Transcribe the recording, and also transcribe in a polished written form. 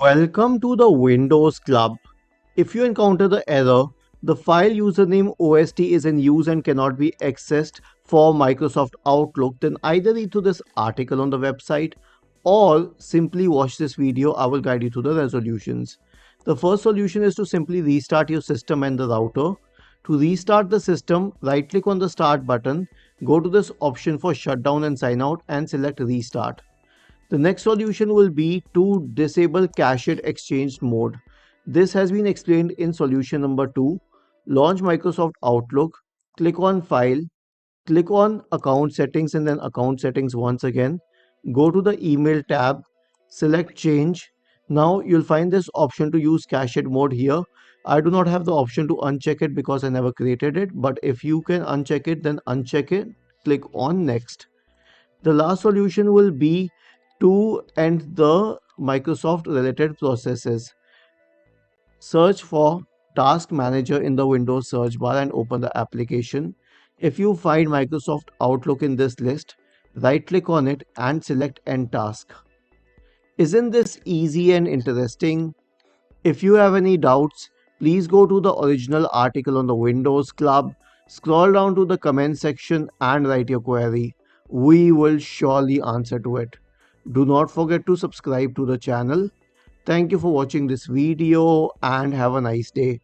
Welcome to the Windows Club. If you encounter the error, the file username OST is in use and cannot be accessed for Microsoft Outlook, then either read through this article on the website or simply watch this video. I will guide you through the resolutions. The first solution is to simply restart your system and the router. To restart the system, right click on the start button, go to this option for shutdown and sign out and select restart. The next solution will be to disable cached exchange mode. This has been explained in solution number 2. Launch Microsoft Outlook, click on File, click on Account Settings and then Account Settings once again. Go to the Email tab, select Change. Now you'll find this option to use cached mode here. I do not have the option to uncheck it because I never created it, but if you can uncheck it, then uncheck it. Click on Next. The last solution will be to end the Microsoft related processes. Search for Task Manager in the Windows search bar and open the application. If you find Microsoft Outlook in this list, right click on it and select End Task. Isn't this easy and interesting? If you have any doubts, please go to the original article on the Windows Club, scroll down to the comment section and write your query. We will surely answer to it. Do not forget to subscribe to the channel. Thank you for watching this video and have a nice day.